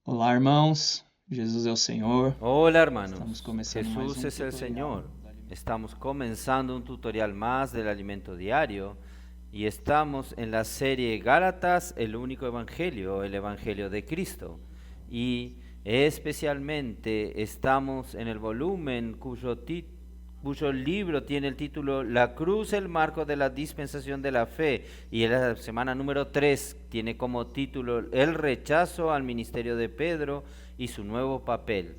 Olá, irmãos. Jesus é o Senhor. Hola hermanos, Estamos começando mais Jesús es el tutorial Señor. do alimento. Estamos comenzando un tutorial más del alimento diario y estamos en la serie Gálatas, el único evangelio, el evangelio de Cristo. Y especialmente estamos en el volumen cuyo libro tiene el título La cruz, el marco de la dispensación de la fe. Y en la semana número 3 tiene como título El rechazo al ministerio de Pedro y su nuevo papel.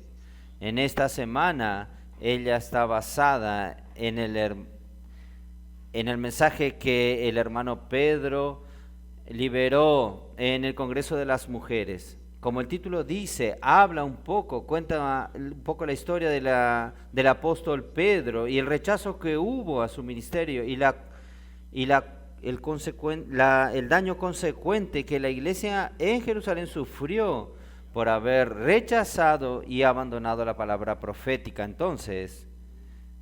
En esta semana ella está basada en el mensaje que el hermano Pedro liberó en el Congreso de las Mujeres. Como el título dice, habla un poco, cuenta un poco la historia del apóstol Pedro y el rechazo que hubo a su ministerio y el daño consecuente que la iglesia en Jerusalén sufrió por haber rechazado y abandonado la palabra profética. Entonces,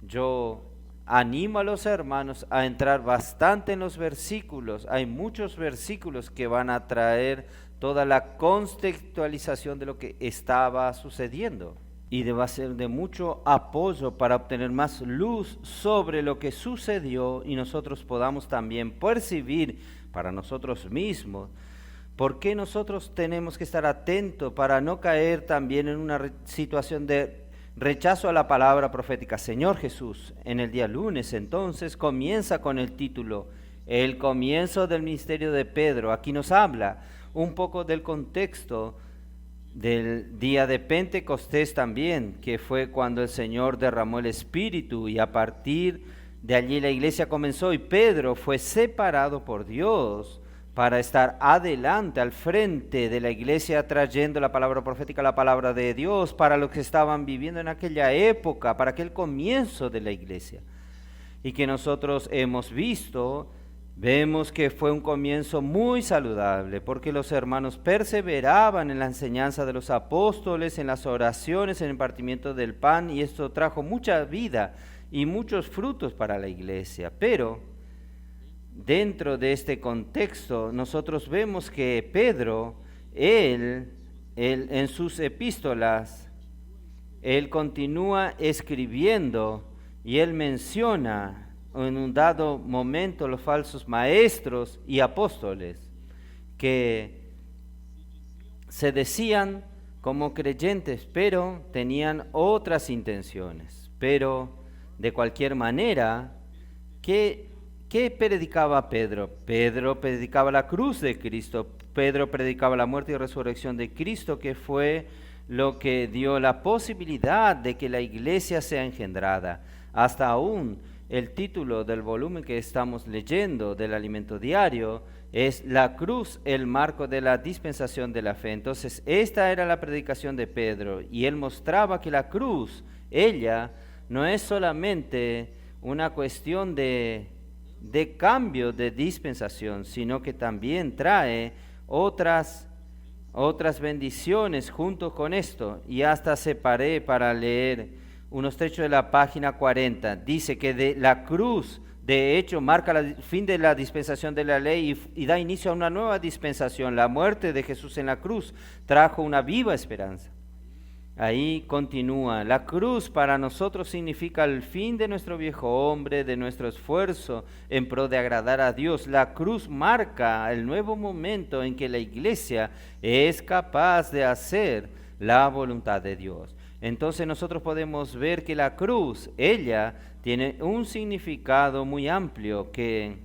yo animo a los hermanos a entrar bastante en los versículos. Hay muchos versículos que van a traer toda la contextualización de lo que estaba sucediendo. Y va a ser de mucho apoyo para obtener más luz sobre lo que sucedió y nosotros podamos también percibir para nosotros mismos por qué nosotros tenemos que estar atentos para no caer también en una situación de rechazo a la palabra profética. Señor Jesús, en el día lunes entonces comienza con el título El comienzo del ministerio de Pedro. Aquí nos habla un poco del contexto del día de Pentecostés también, que fue cuando el Señor derramó el Espíritu y a partir de allí la iglesia comenzó y Pedro fue separado por Dios para estar adelante, al frente de la iglesia, trayendo la palabra profética, la palabra de Dios, para los que estaban viviendo en aquella época, para aquel comienzo de la iglesia. Y que nosotros hemos visto, vemos que fue un comienzo muy saludable, porque los hermanos perseveraban en la enseñanza de los apóstoles, en las oraciones, en el partimiento del pan, y esto trajo mucha vida y muchos frutos para la iglesia. Pero dentro de este contexto, nosotros vemos que Pedro, él en sus epístolas, él continúa escribiendo y él menciona en un dado momento los falsos maestros y apóstoles que se decían como creyentes, pero tenían otras intenciones. Pero de cualquier manera, ¿Qué predicaba Pedro? Pedro predicaba la cruz de Cristo. Pedro predicaba la muerte y resurrección de Cristo, que fue lo que dio la posibilidad de que la iglesia sea engendrada. Hasta aún el título del volumen que estamos leyendo del alimento diario es La cruz, el marco de la dispensación de la fe. Entonces, esta era la predicación de Pedro y él mostraba que la cruz, ella, no es solamente una cuestión de cambio de dispensación, sino que también trae otras bendiciones junto con esto. Y hasta separé para leer unos trechos de la página 40. Dice que de la cruz, de hecho, marca el fin de la dispensación de la ley y da inicio a una nueva dispensación. La muerte de Jesús en la cruz trajo una viva esperanza. Ahí continúa, la cruz para nosotros significa el fin de nuestro viejo hombre, de nuestro esfuerzo en pro de agradar a Dios. La cruz marca el nuevo momento en que la iglesia es capaz de hacer la voluntad de Dios. Entonces nosotros podemos ver que la cruz, ella tiene un significado muy amplio que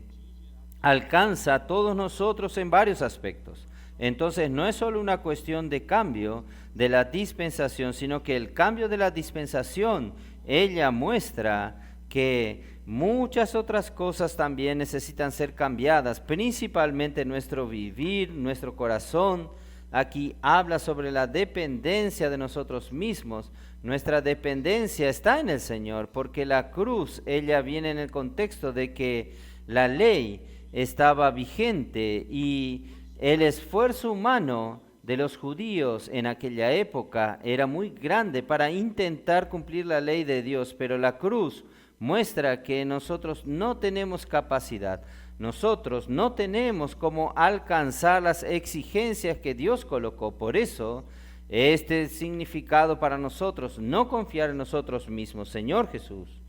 alcanza a todos nosotros en varios aspectos. Entonces no es solo una cuestión de cambio de la dispensación, sino que el cambio de la dispensación, ella muestra que muchas otras cosas también necesitan ser cambiadas, principalmente nuestro vivir, nuestro corazón. Aquí habla sobre la dependencia de nosotros mismos. Nuestra dependencia está en el Señor, porque la cruz, ella viene en el contexto de que la ley estaba vigente y El esfuerzo humano de los judíos en aquella época era muy grande para intentar cumplir la ley de Dios, pero la cruz muestra que nosotros no tenemos capacidad, nosotros no tenemos cómo alcanzar las exigencias que Dios colocó. Por eso, este significado para nosotros, no confiar en nosotros mismos, Señor Jesús.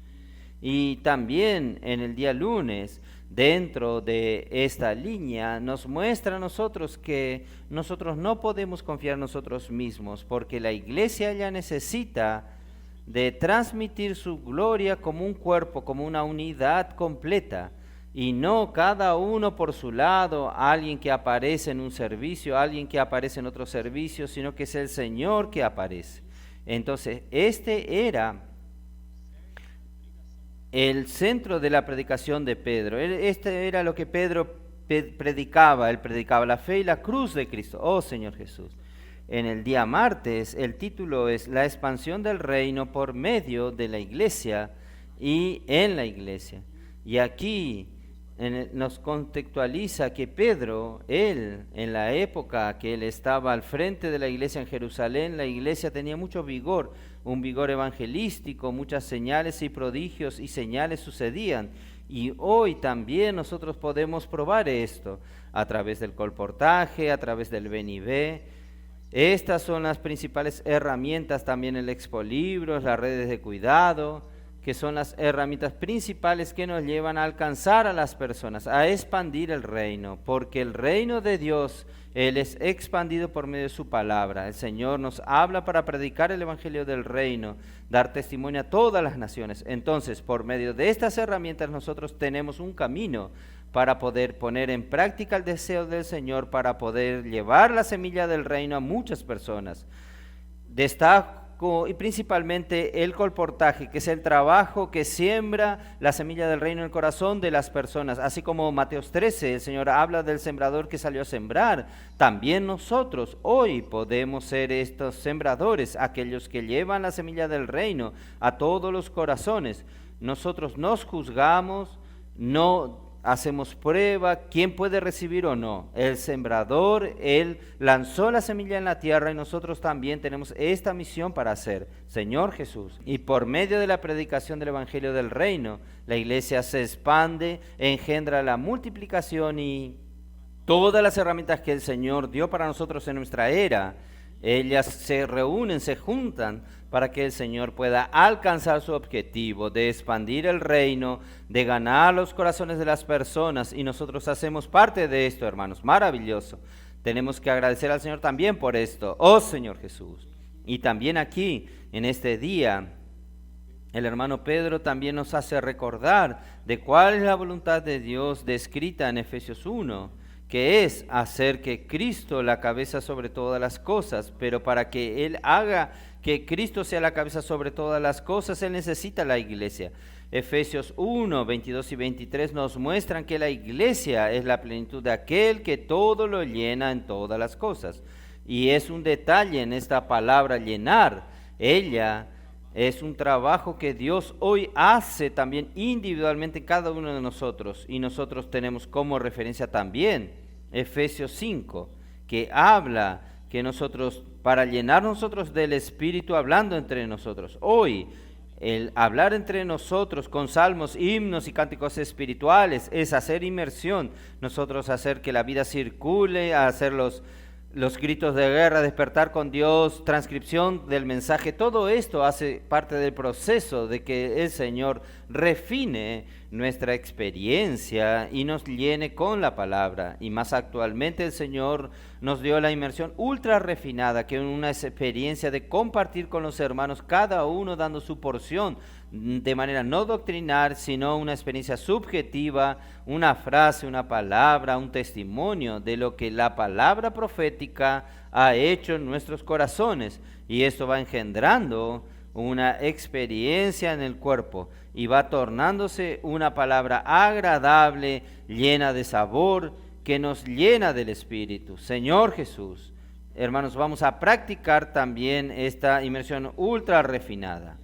Y también en el día lunes, dentro de esta línea, nos muestra a nosotros que nosotros no podemos confiar en nosotros mismos, porque la iglesia ya necesita de transmitir su gloria como un cuerpo, como una unidad completa, y no cada uno por su lado, alguien que aparece en un servicio, alguien que aparece en otro servicio, sino que es el Señor que aparece. Entonces, este era el centro de la predicación de Pedro. Este era lo que Pedro predicaba. Él predicaba la fe y la cruz de Cristo. Oh Señor Jesús. En el día martes el título es La expansión del reino por medio de la iglesia y en la iglesia. Y aquí nos contextualiza que Pedro, él, en la época que él estaba al frente de la iglesia en Jerusalén, la iglesia tenía mucho vigor, un vigor evangelístico, muchas señales y prodigios y señales sucedían. Y hoy también nosotros podemos probar esto a través del colportaje, a través del ven y ve. Estas son las principales herramientas, también el expolibros, las redes de cuidado, que son las herramientas principales que nos llevan a alcanzar a las personas, a expandir el reino, porque el reino de Dios, Él es expandido por medio de su palabra. El Señor nos habla para predicar el evangelio del reino, dar testimonio a todas las naciones. Entonces, por medio de estas herramientas nosotros tenemos un camino para poder poner en práctica el deseo del Señor, para poder llevar la semilla del reino a muchas personas. Destaco y principalmente el colportaje, que es el trabajo que siembra la semilla del reino en el corazón de las personas. Así como Mateos 13, el Señor habla del sembrador que salió a sembrar. También nosotros hoy podemos ser estos sembradores, aquellos que llevan la semilla del reino a todos los corazones. Nosotros nos juzgamos, no hacemos prueba, quién puede recibir o no. El sembrador, él lanzó la semilla en la tierra y nosotros también tenemos esta misión para hacer, Señor Jesús. Y por medio de la predicación del Evangelio del Reino, la iglesia se expande, engendra la multiplicación y todas las herramientas que el Señor dio para nosotros en nuestra era, ellas se reúnen, se juntan para que el Señor pueda alcanzar su objetivo de expandir el reino, de ganar los corazones de las personas, y nosotros hacemos parte de esto, hermanos. Maravilloso. Tenemos que agradecer al Señor también por esto, oh Señor Jesús. Y también aquí, en este día, el hermano Pedro también nos hace recordar de cuál es la voluntad de Dios descrita en Efesios 1, que es hacer que Cristo la cabeza sobre todas las cosas, pero para que Él haga que Cristo sea la cabeza sobre todas las cosas, Él necesita la iglesia. Efesios 1, 22 y 23 nos muestran que la iglesia es la plenitud de aquel que todo lo llena en todas las cosas. Y es un detalle en esta palabra llenar, ella es un trabajo que Dios hoy hace también individualmente en cada uno de nosotros, y nosotros tenemos como referencia también Efesios 5, que habla que nosotros, para llenar nosotros del Espíritu hablando entre nosotros, hoy el hablar entre nosotros con salmos, himnos y cánticos espirituales es hacer inmersión, nosotros hacer que la vida circule, hacer los gritos de guerra, despertar con Dios, transcripción del mensaje, todo esto hace parte del proceso de que el Señor refine nuestra experiencia y nos llene con la palabra. Y más actualmente el Señor nos dio la inmersión ultra refinada, que es una experiencia de compartir con los hermanos, cada uno dando su porción, de manera no doctrinal, sino una experiencia subjetiva, una frase, una palabra, un testimonio de lo que la palabra profética ha hecho en nuestros corazones. Y esto va engendrando una experiencia en el cuerpo y va tornándose una palabra agradable, llena de sabor, que nos llena del Espíritu. Señor Jesús, hermanos, vamos a practicar también esta inmersión ultra refinada.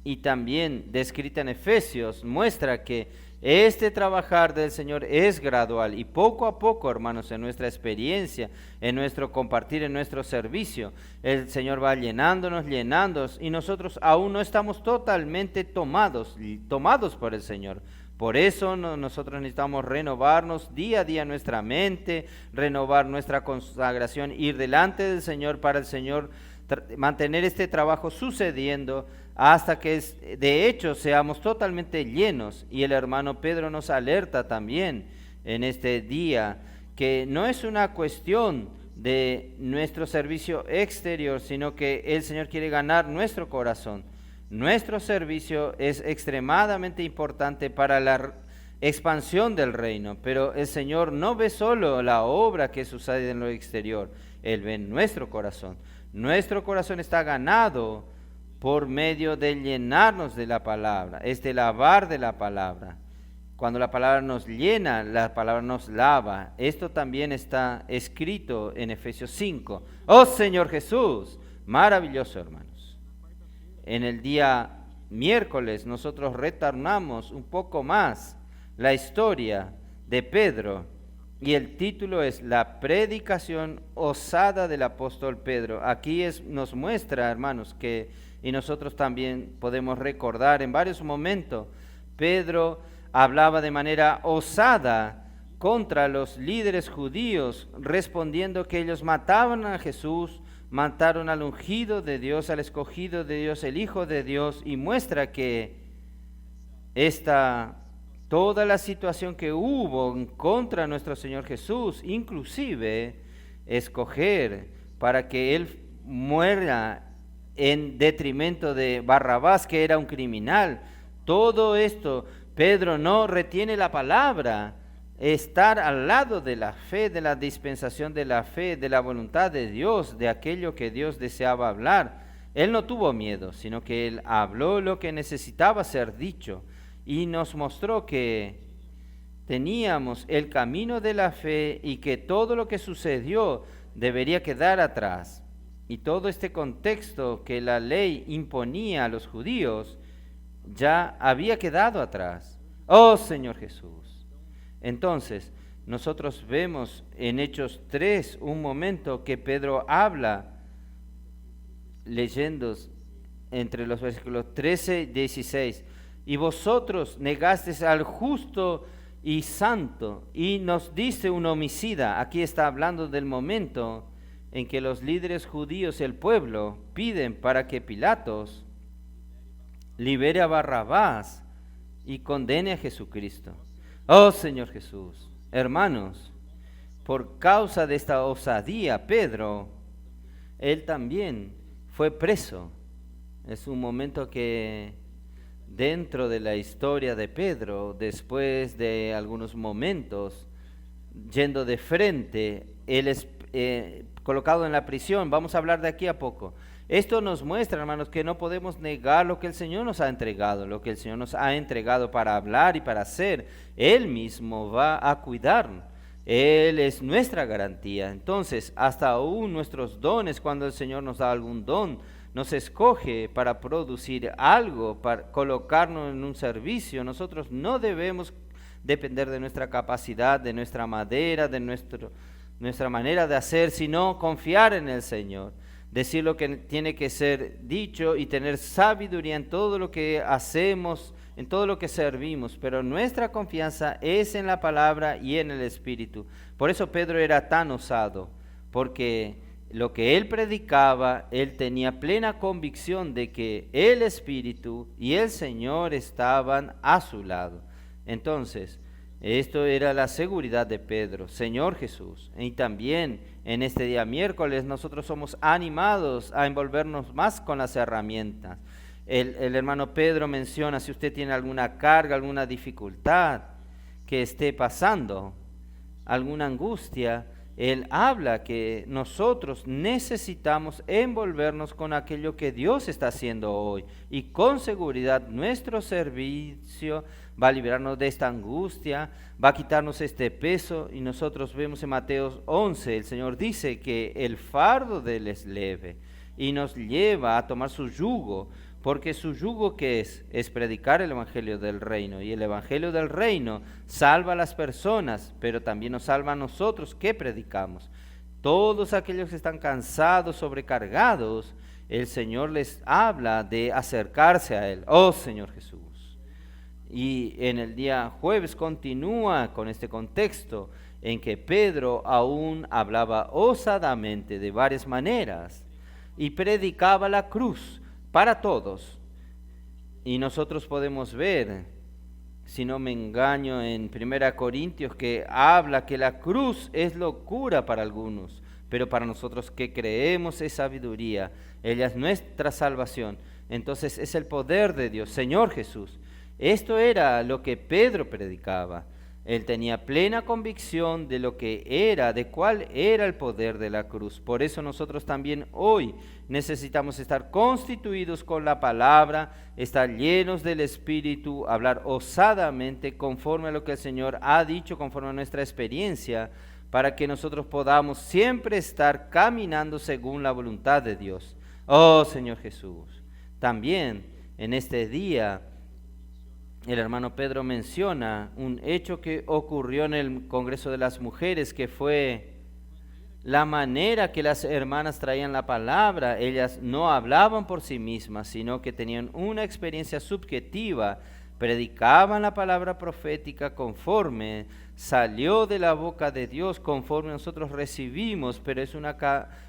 Y también descrita en Efesios, muestra que Este trabajar del Señor es gradual y poco a poco, hermanos, en nuestra experiencia, en nuestro compartir, en nuestro servicio, el Señor va llenándonos y nosotros aún no estamos totalmente tomados por el Señor. Por eso nosotros necesitamos renovarnos día a día nuestra mente, renovar nuestra consagración, ir delante del Señor para el Señor, mantener este trabajo sucediendo hasta que de hecho seamos totalmente llenos. Y el hermano Pedro nos alerta también en este día que no es una cuestión de nuestro servicio exterior, sino que el Señor quiere ganar nuestro corazón. Nuestro servicio es extremadamente importante para la expansión del reino, pero el Señor no ve solo la obra que sucede en lo exterior, Él ve nuestro corazón. Nuestro corazón está ganado por medio de llenarnos de la palabra, este lavar de la palabra. Cuando la palabra nos llena, la palabra nos lava. Esto también está escrito en Efesios 5. ¡Oh Señor Jesús! Maravilloso, hermanos. En el día miércoles nosotros retornamos un poco más la historia de Pedro y el título es La predicación osada del apóstol Pedro. Aquí nos muestra, hermanos, y nosotros también podemos recordar en varios momentos, Pedro hablaba de manera osada contra los líderes judíos, respondiendo que ellos mataban a Jesús, mataron al ungido de Dios, al escogido de Dios, el Hijo de Dios, y muestra que toda la situación que hubo en contra de nuestro Señor Jesús, inclusive escoger para que Él muera en detrimento de Barrabás, que era un criminal, todo esto, Pedro no retiene la palabra, estar al lado de la fe, de la dispensación de la fe, de la voluntad de Dios, de aquello que Dios deseaba hablar. Él no tuvo miedo, sino que él habló lo que necesitaba ser dicho y nos mostró que teníamos el camino de la fe y que todo lo que sucedió debería quedar atrás. Y todo este contexto que la ley imponía a los judíos ya había quedado atrás. ¡Oh Señor Jesús! Entonces, nosotros vemos en Hechos 3 un momento que Pedro habla, leyendo entre los versículos 13 y 16, y vosotros negasteis al justo y santo, y nos dice un homicida. Aquí está hablando del momento en que los líderes judíos y el pueblo piden para que Pilatos libere a Barrabás y condene a Jesucristo. Oh Señor Jesús, hermanos, por causa de esta osadía, Pedro, él también fue preso. Es un momento que dentro de la historia de Pedro, después de algunos momentos, yendo de frente, él es colocado en la prisión. Vamos a hablar de aquí a poco. Esto nos muestra, hermanos, que no podemos negar lo que el Señor nos ha entregado, lo que el Señor nos ha entregado para hablar y para hacer. Él mismo va a cuidar. Él es nuestra garantía. Entonces, hasta aún nuestros dones, cuando el Señor nos da algún don, nos escoge para producir algo, para colocarnos en un servicio, nosotros no debemos depender de nuestra capacidad, de nuestra madera, de nuestra manera de hacer, sino confiar en el Señor. Decir lo que tiene que ser dicho y tener sabiduría en todo lo que hacemos, en todo lo que servimos, pero nuestra confianza es en la palabra y en el Espíritu. Por eso Pedro era tan osado, porque lo que él predicaba, él tenía plena convicción de que el Espíritu y el Señor estaban a su lado. Entonces, esto era la seguridad de Pedro, Señor Jesús. Y también en este día miércoles nosotros somos animados a envolvernos más con las herramientas. El hermano Pedro menciona, si usted tiene alguna carga, alguna dificultad que esté pasando, alguna angustia, él habla que nosotros necesitamos envolvernos con aquello que Dios está haciendo hoy. Y con seguridad nuestro servicio va a liberarnos de esta angustia, va a quitarnos este peso. Y nosotros vemos en Mateo 11, el Señor dice que el fardo de él es leve y nos lleva a tomar su yugo, porque su yugo ¿qué es? Es predicar el Evangelio del Reino, y el Evangelio del Reino salva a las personas, pero también nos salva a nosotros que predicamos. Todos aquellos que están cansados, sobrecargados, el Señor les habla de acercarse a Él. Oh Señor Jesús. Y en el día jueves continúa con este contexto en que Pedro aún hablaba osadamente de varias maneras y predicaba la cruz para todos. Y nosotros podemos ver, si no me engaño, en 1 Corintios, que habla que la cruz es locura para algunos, pero para nosotros que creemos es sabiduría. Ella es nuestra salvación. Entonces es el poder de Dios, Señor Jesús. Esto era lo que Pedro predicaba. Él tenía plena convicción de lo que era, de cuál era el poder de la cruz. Por eso nosotros también hoy necesitamos estar constituidos con la palabra, estar llenos del Espíritu, hablar osadamente conforme a lo que el Señor ha dicho, conforme a nuestra experiencia, para que nosotros podamos siempre estar caminando según la voluntad de Dios. Oh Señor Jesús, también en este día el hermano Pedro menciona un hecho que ocurrió en el Congreso de las Mujeres, que fue la manera que las hermanas traían la palabra. Ellas no hablaban por sí mismas, sino que tenían una experiencia subjetiva, predicaban la palabra profética conforme salió de la boca de Dios, conforme nosotros recibimos, pero es una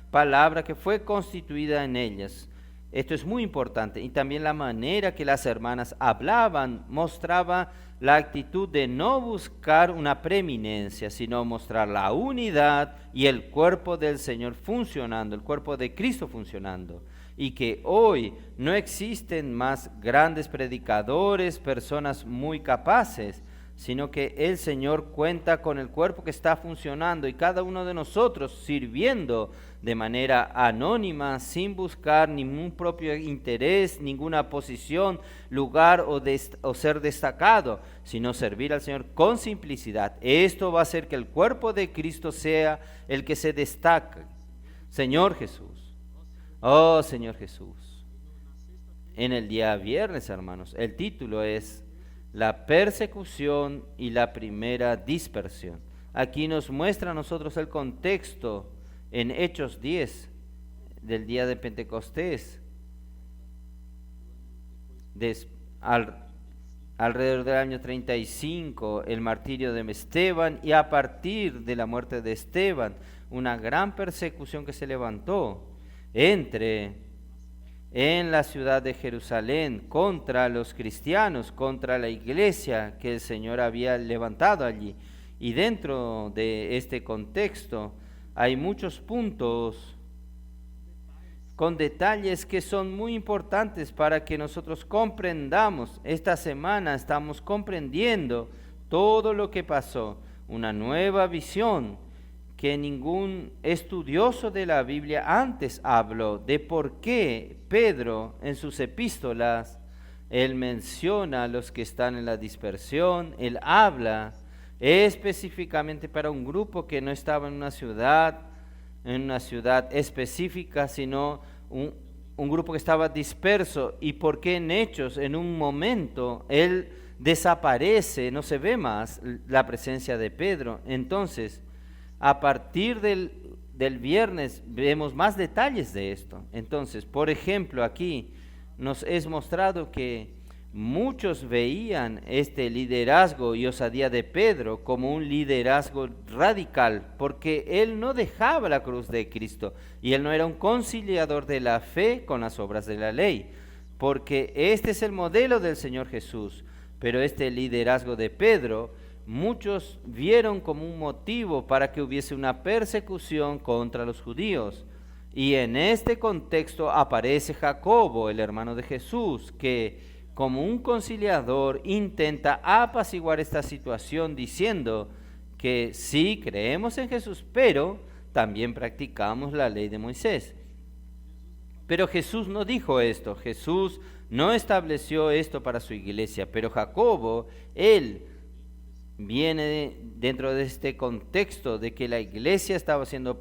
palabra que fue constituida en ellas. Esto es muy importante, y también la manera que las hermanas hablaban mostraba la actitud de no buscar una preeminencia, sino mostrar la unidad y el cuerpo del Señor funcionando, el cuerpo de Cristo funcionando. Y que hoy no existen más grandes predicadores, personas muy capaces, sino que el Señor cuenta con el cuerpo que está funcionando y cada uno de nosotros sirviendo de manera anónima, sin buscar ningún propio interés, ninguna posición, lugar o ser destacado, sino servir al Señor con simplicidad. Esto va a hacer que el cuerpo de Cristo sea el que se destaque. Señor Jesús, oh Señor Jesús. En el día viernes, hermanos, el título es la persecución y la primera dispersión. Aquí nos muestra a nosotros el contexto en Hechos 10 del día de Pentecostés. Alrededor del año 35, el martirio de Esteban, y a partir de la muerte de Esteban, una gran persecución que se levantó en la ciudad de Jerusalén contra los cristianos, contra la iglesia que el Señor había levantado allí. Y dentro de este contexto hay muchos puntos con detalles que son muy importantes para que nosotros comprendamos. Esta semana estamos comprendiendo todo lo que pasó, una nueva visión que ningún estudioso de la Biblia antes habló, de por qué Pedro en sus epístolas, él menciona a los que están en la dispersión, él habla específicamente para un grupo que no estaba en una ciudad específica, sino un grupo que estaba disperso. Y por qué en Hechos, en un momento, él desaparece, no se ve más la presencia de Pedro. Entonces, a partir del viernes vemos más detalles de esto. Entonces, por ejemplo, aquí nos es mostrado que muchos veían este liderazgo y osadía de Pedro como un liderazgo radical, porque él no dejaba la cruz de Cristo y él no era un conciliador de la fe con las obras de la ley, porque este es el modelo del Señor Jesús. Pero este liderazgo de Pedro, muchos vieron como un motivo para que hubiese una persecución contra los judíos. Y en este contexto aparece Jacobo, el hermano de Jesús, que como un conciliador intenta apaciguar esta situación diciendo que sí creemos en Jesús, pero también practicamos la ley de Moisés. Pero Jesús no dijo esto, Jesús no estableció esto para su iglesia, pero Jacobo, él viene dentro de este contexto de que la iglesia estaba siendo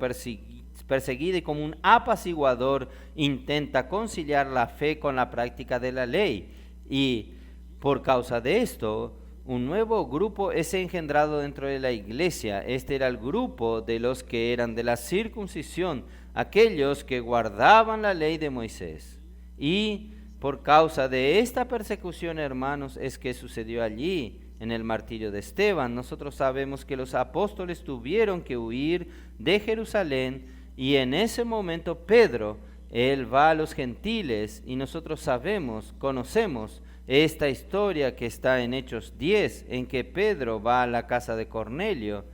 perseguida y como un apaciguador intenta conciliar la fe con la práctica de la ley. Y por causa de esto, un nuevo grupo es engendrado dentro de la iglesia. Este era el grupo de los que eran de la circuncisión, aquellos que guardaban la ley de Moisés. Y por causa de esta persecución, hermanos, es que sucedió allí en el martirio de Esteban. Nosotros sabemos que los apóstoles tuvieron que huir de Jerusalén y en ese momento Pedro, él va a los gentiles y nosotros sabemos, conocemos esta historia que está en Hechos 10, en que Pedro va a la casa de Cornelio.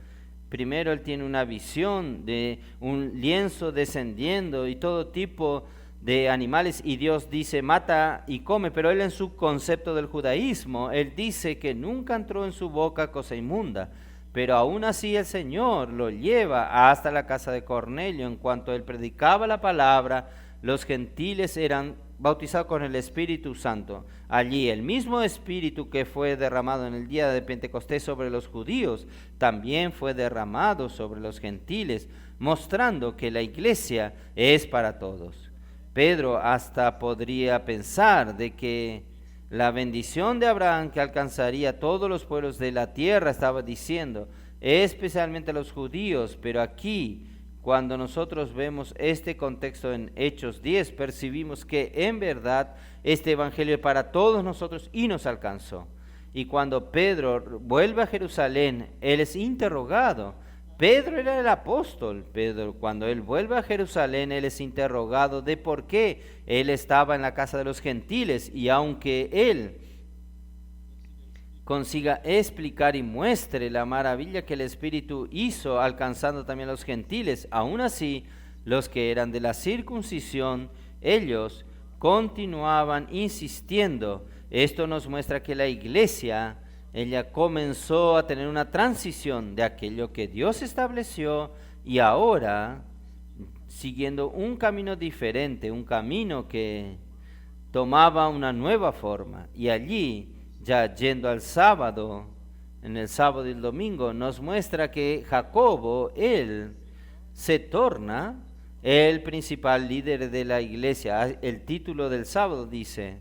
Primero él tiene una visión de un lienzo descendiendo y todo tipo de animales y Dios dice mata y come, pero él en su concepto del judaísmo, él dice que nunca entró en su boca cosa inmunda, pero aún así el Señor lo lleva hasta la casa de Cornelio. En cuanto él predicaba la palabra, los gentiles eran bautizados con el Espíritu Santo. Allí el mismo Espíritu que fue derramado en el día de Pentecostés sobre los judíos, también fue derramado sobre los gentiles, mostrando que la iglesia es para todos. Pedro hasta podría pensar de que la bendición de Abraham que alcanzaría a todos los pueblos de la tierra, estaba diciendo, especialmente a los judíos, pero aquí, cuando nosotros vemos este contexto en Hechos 10, percibimos que en verdad este evangelio es para todos nosotros y nos alcanzó. Y cuando Pedro vuelve a Jerusalén, él es interrogado. Pedro era el apóstol. Pedro, cuando él vuelve a Jerusalén, él es interrogado de por qué él estaba en la casa de los gentiles. Y aunque él consiga explicar y muestre la maravilla que el Espíritu hizo alcanzando también a los gentiles, aún así los que eran de la circuncisión, ellos continuaban insistiendo. Esto nos muestra que la iglesia, ella comenzó a tener una transición de aquello que Dios estableció y ahora siguiendo un camino diferente, un camino que tomaba una nueva forma. Y allí, ya yendo al sábado, en el sábado y el domingo, nos muestra que Jacobo, él se torna el principal líder de la iglesia. El título del sábado dice: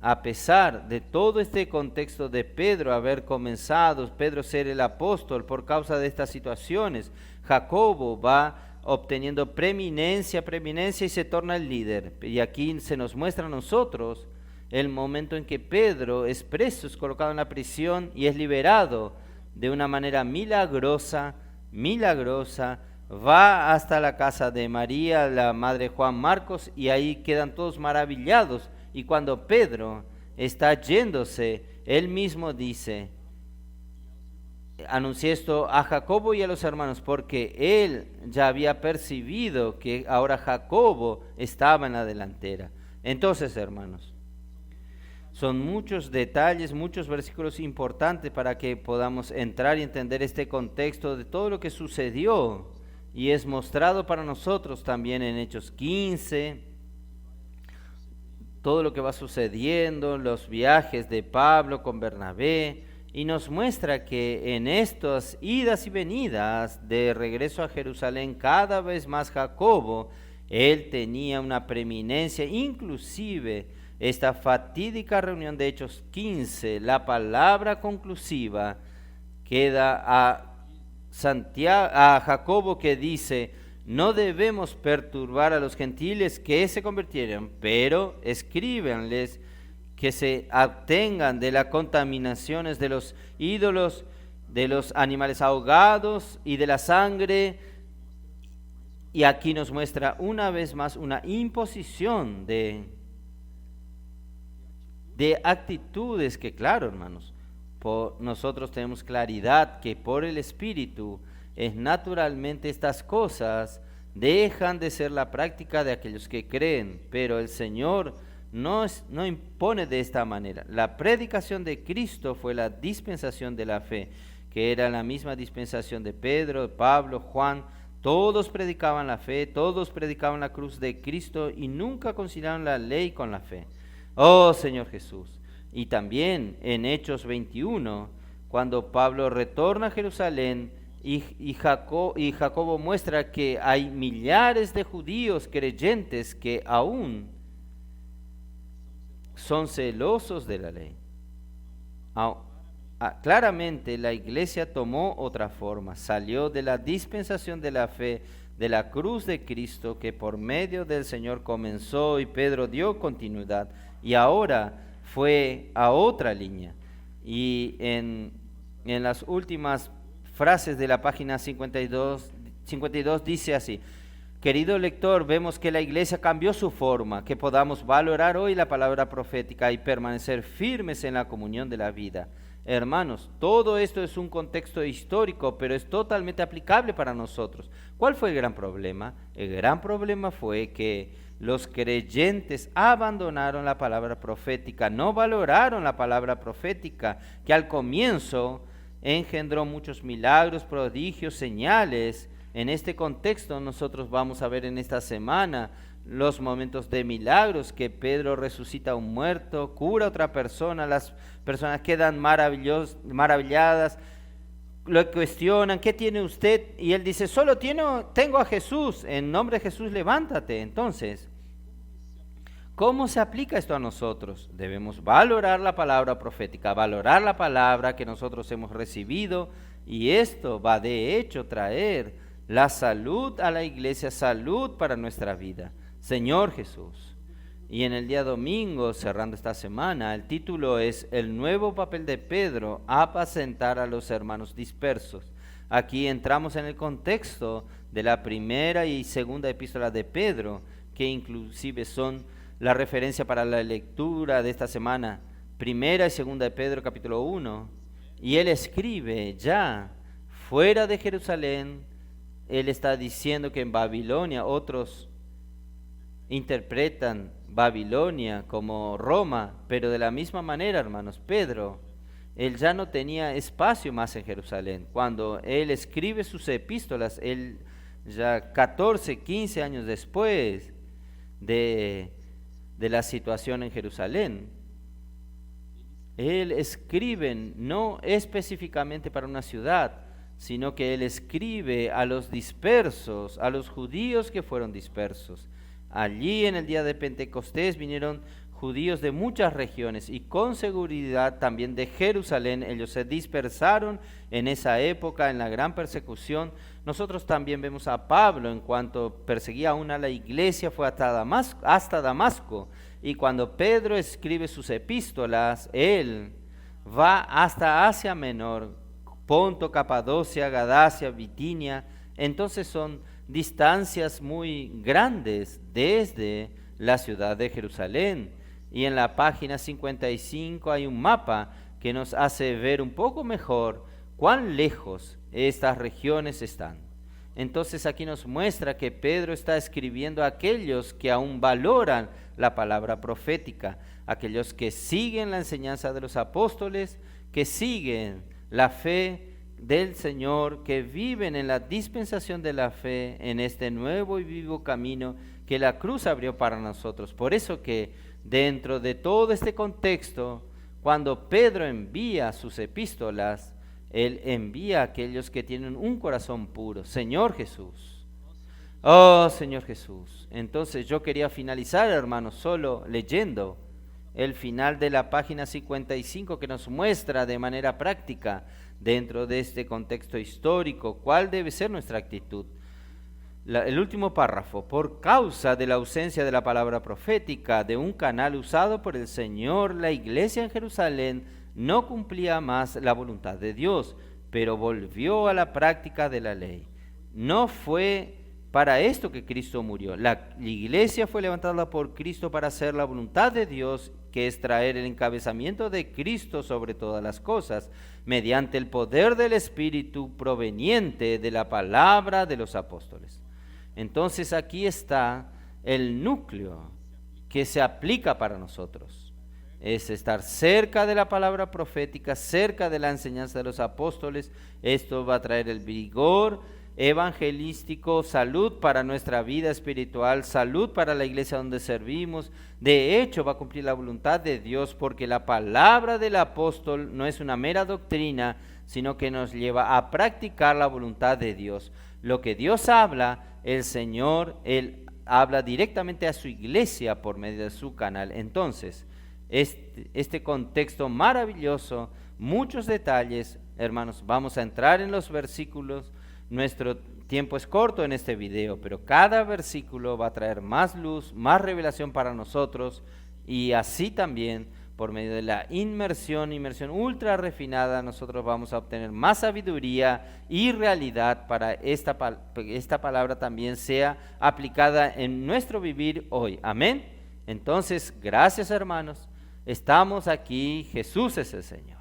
a pesar de todo este contexto de Pedro haber comenzado, Pedro ser el apóstol por causa de estas situaciones, Jacobo va obteniendo preeminencia y se torna el líder. Y aquí se nos muestra a nosotros el momento en que Pedro es preso, es colocado en la prisión y es liberado de una manera milagrosa, va hasta la casa de María, la madre de Juan Marcos, y ahí quedan todos maravillados. Y cuando Pedro está yéndose, él mismo dice: anuncié esto a Jacobo y a los hermanos, porque él ya había percibido que ahora Jacobo estaba en la delantera. Entonces, hermanos, son muchos detalles, muchos versículos importantes para que podamos entrar y entender este contexto de todo lo que sucedió y es mostrado para nosotros también en Hechos 15, todo lo que va sucediendo, los viajes de Pablo con Bernabé, y nos muestra que en estas idas y venidas de regreso a Jerusalén, cada vez más Jacobo, él tenía una preeminencia, inclusive esta fatídica reunión de Hechos 15, la palabra conclusiva queda a Jacobo, que dice: no debemos perturbar a los gentiles que se convirtieron, pero escríbanles que se abstengan de las contaminaciones de los ídolos, de los animales ahogados y de la sangre. Y aquí nos muestra una vez más una imposición de actitudes que, claro, hermanos, nosotros tenemos claridad que por el Espíritu es naturalmente estas cosas dejan de ser la práctica de aquellos que creen, pero el Señor no impone de esta manera. La predicación de Cristo fue la dispensación de la fe, que era la misma dispensación de Pedro, Pablo, Juan. Todos predicaban la fe, todos predicaban la cruz de Cristo y nunca conciliaron la ley con la fe. Oh Señor Jesús. Y también en Hechos 21, cuando Pablo retorna a Jerusalén, y Jacobo muestra que hay millares de judíos creyentes que aún son celosos de la ley. Claramente la iglesia tomó otra forma, salió de la dispensación de la fe, de la cruz de Cristo, que por medio del Señor comenzó y Pedro dio continuidad, y ahora fue a otra línea. Y en las últimas frases de la página 52 dice así: querido lector, vemos que la iglesia cambió su forma, que podamos valorar hoy la palabra profética y permanecer firmes en la comunión de la vida. Hermanos, todo esto es un contexto histórico, pero es totalmente aplicable para nosotros. ¿Cuál fue el gran problema? El gran problema fue que los creyentes abandonaron la palabra profética, no valoraron la palabra profética, que al comienzo engendró muchos milagros, prodigios, señales. En este contexto nosotros vamos a ver en esta semana los momentos de milagros, que Pedro resucita a un muerto, cura a otra persona, las personas quedan maravilladas, lo cuestionan: ¿qué tiene usted? Y él dice: solo tengo a Jesús, en nombre de Jesús levántate. Entonces, ¿cómo se aplica esto a nosotros? Debemos valorar la palabra profética, valorar la palabra que nosotros hemos recibido, y esto va de hecho traer la salud a la iglesia, salud para nuestra vida. Señor Jesús. Y en el día domingo, cerrando esta semana, el título es El nuevo papel de Pedro, apacentar a los hermanos dispersos. Aquí entramos en el contexto de la primera y segunda epístola de Pedro, que inclusive son la referencia para la lectura de esta semana, primera y segunda de Pedro capítulo 1, y él escribe ya fuera de Jerusalén. Él está diciendo que en Babilonia, otros interpretan Babilonia como Roma, pero de la misma manera, hermanos, Pedro, él ya no tenía espacio más en Jerusalén. Cuando él escribe sus epístolas, él ya 14, 15 años después de la situación en Jerusalén, él escribe no específicamente para una ciudad, sino que él escribe a los dispersos, a los judíos que fueron dispersos. Allí en el día de Pentecostés vinieron judíos de muchas regiones y con seguridad también de Jerusalén. Ellos se dispersaron en esa época, en la gran persecución. Nosotros también vemos a Pablo, en cuanto perseguía aún a la iglesia, fue hasta Damasco. Y cuando Pedro escribe sus epístolas, él va hasta Asia Menor, Ponto, Capadocia, Galacia, Bitinia. Entonces son distancias muy grandes desde la ciudad de Jerusalén. Y en la página 55 hay un mapa que nos hace ver un poco mejor cuán lejos estas regiones están. Entonces aquí nos muestra que Pedro está escribiendo a aquellos que aún valoran la palabra profética, aquellos que siguen la enseñanza de los apóstoles, que siguen la fe del Señor, que viven en la dispensación de la fe, en este nuevo y vivo camino que la cruz abrió para nosotros. Por eso que dentro de todo este contexto, cuando Pedro envía sus epístolas, él envía a aquellos que tienen un corazón puro. Señor Jesús, oh Señor Jesús. Entonces yo quería finalizar, hermanos, solo leyendo el final de la página 55, que nos muestra de manera práctica, dentro de este contexto histórico, cuál debe ser nuestra actitud. El último párrafo: por causa de la ausencia de la palabra profética, de un canal usado por el Señor, la iglesia en Jerusalén no cumplía más la voluntad de Dios, pero volvió a la práctica de la ley. No fue para esto que Cristo murió. La iglesia fue levantada por Cristo para hacer la voluntad de Dios, que es traer el encabezamiento de Cristo sobre todas las cosas, mediante el poder del Espíritu proveniente de la palabra de los apóstoles. Entonces aquí está el núcleo que se aplica para nosotros. Es estar cerca de la palabra profética, cerca de la enseñanza de los apóstoles. Esto va a traer el vigor evangelístico, salud para nuestra vida espiritual, salud para la iglesia donde servimos. De hecho, va a cumplir la voluntad de Dios, porque la palabra del apóstol no es una mera doctrina, sino que nos lleva a practicar la voluntad de Dios. Lo que Dios habla, el Señor, Él habla directamente a su iglesia por medio de su canal. Entonces, este contexto maravilloso, muchos detalles, hermanos, vamos a entrar en los versículos. Nuestro tiempo es corto en este video, pero cada versículo va a traer más luz, más revelación para nosotros, y así también, por medio de la inmersión ultra refinada, nosotros vamos a obtener más sabiduría y realidad para esta palabra también sea aplicada en nuestro vivir hoy. Amén. Entonces, gracias, hermanos. Estamos aquí, Jesús es el Señor.